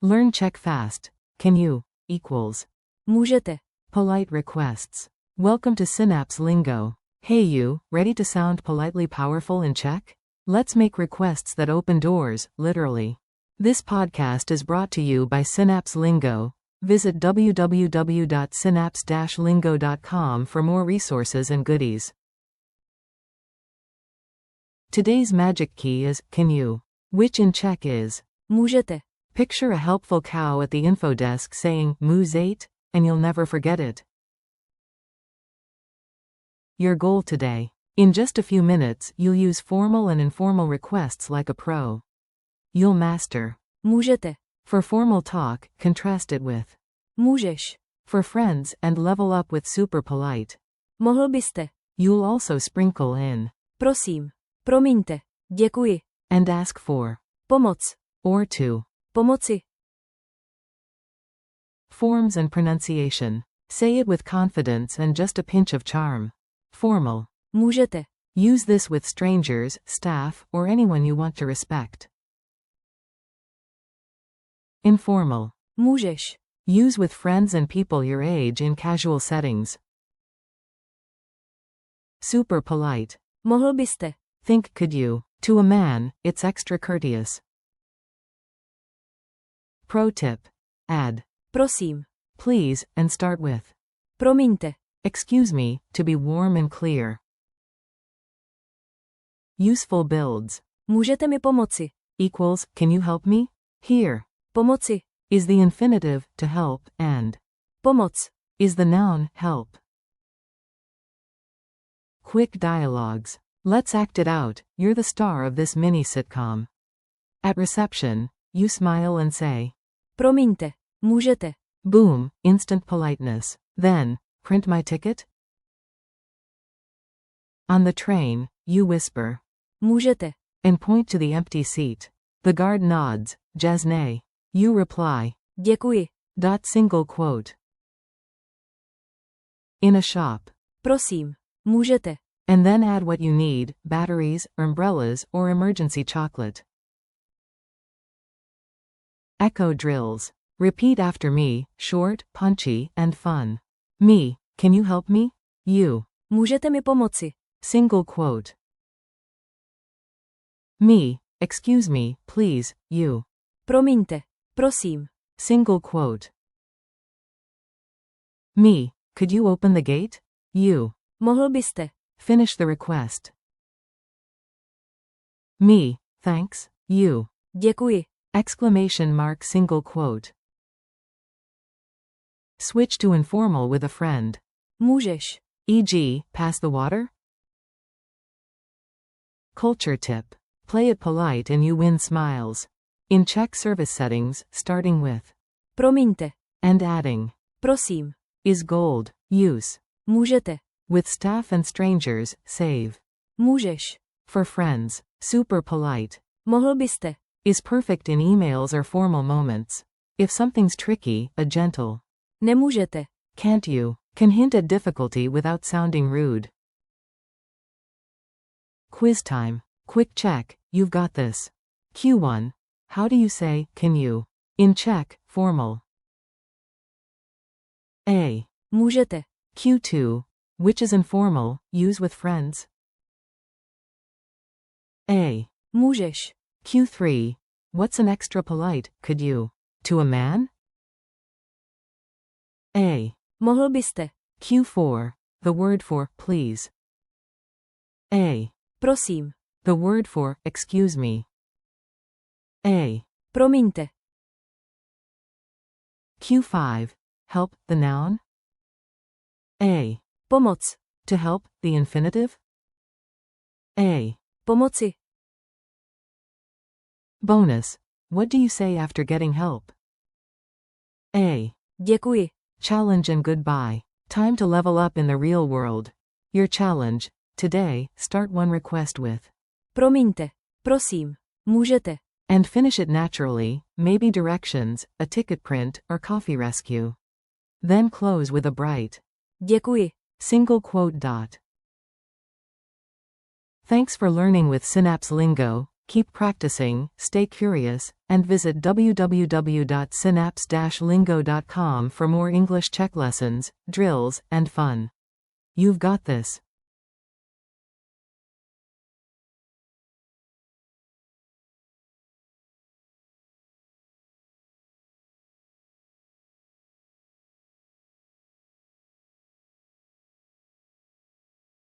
Learn Czech fast. Can you? Equals. Můžete. Polite requests. Welcome to Synapse Lingo. Hey you, ready to sound politely powerful in Czech? Let's make requests that open doors, literally. This podcast is brought to you by Synapse Lingo. Visit www.synapse-lingo.com for more resources and goodies. Today's magic key is, can you? Which in Czech is, Můžete. picture a helpful cow at the info desk saying, Můžete, and you'll never forget it. Your goal today. In just a few minutes, you'll use formal and informal requests like a pro. You'll master. Můžete. For formal talk, contrast it with. Můžeš. For friends, and level up with super polite. Mohl byste. You'll also sprinkle in. Prosím. Promiňte. Děkuji. And ask for. Pomoc. Or to. Pomoci. Forms and pronunciation. Say it with confidence and just a pinch of charm. Formal. Můžete. Use this with strangers, staff, or anyone you want to respect. Informal. Můžeš. Use with friends and people your age in casual settings. Super polite. Mohl byste. Think could you. To a man, it's extra courteous. Pro tip. Add. Prosím. Please, and start with. Promiňte. Excuse me, to be warm and clear. Useful builds. Můžete mi pomoci. Equals, can you help me? Here. Pomoci. Is the infinitive, to help, and. Pomoc. Is the noun, help. Quick dialogues. Let's act it out, you're the star of this mini sitcom. At reception, you smile and say. Promiňte. Můžete. Boom, instant politeness. Then, print my ticket? On the train, you whisper. Můžete. And point to the empty seat. The guard nods, jasné. You reply. Děkuji. Single quote. In a shop. Prosím. Můžete. And then add what you need, batteries, umbrellas, or emergency chocolate. Echo drills. Repeat after me, short, punchy, and fun. Me, can you help me? You. Můžete mi pomoci. Single quote. Me, excuse me, please, you. Promiňte. Prosím. Single quote. Me, could you open the gate? You. Mohl byste. Finish the request. Me, thanks, you. Děkuji. Exclamation mark single quote. Switch to informal with a friend. Můžeš. E.g., pass the water? Culture tip. Play it polite and you win smiles. In Czech service settings, starting with. Promiňte. And adding. Prosím. Is gold. Use. Můžete. With staff and strangers, save. Můžeš. For friends, super polite. Mohl byste. Is perfect in emails or formal moments. If something's tricky, a gentle. Nemůžete. Can't you? Can hint at difficulty without sounding rude. Quiz time. Quick check, you've got this. Q1. How do you say, can you? In Czech, formal. A. Můžete. Q2. Which is informal, use with friends. A. Můžeš. Q3. What's an extra polite, could you? To a man? A. Mohl byste. Q4. The word for, please. A. Prosím. The word for, excuse me. A. Promiňte. Q5. Help, the noun. A. Pomoc. To help, the infinitive. A. Pomoci. Bonus. What do you say after getting help? A. Děkuji. Challenge and goodbye. Time to level up in the real world. Your challenge. Today, start one request with. Promiňte. Prosím. Můžete. And finish it naturally, maybe directions, a ticket print, or coffee rescue. Then close with a bright. Děkuji. Single quote. Thanks for learning with Synapse Lingo. Keep practicing, stay curious, and visit www.synapse-lingo.com for more English Czech lessons, drills, and fun. You've got this.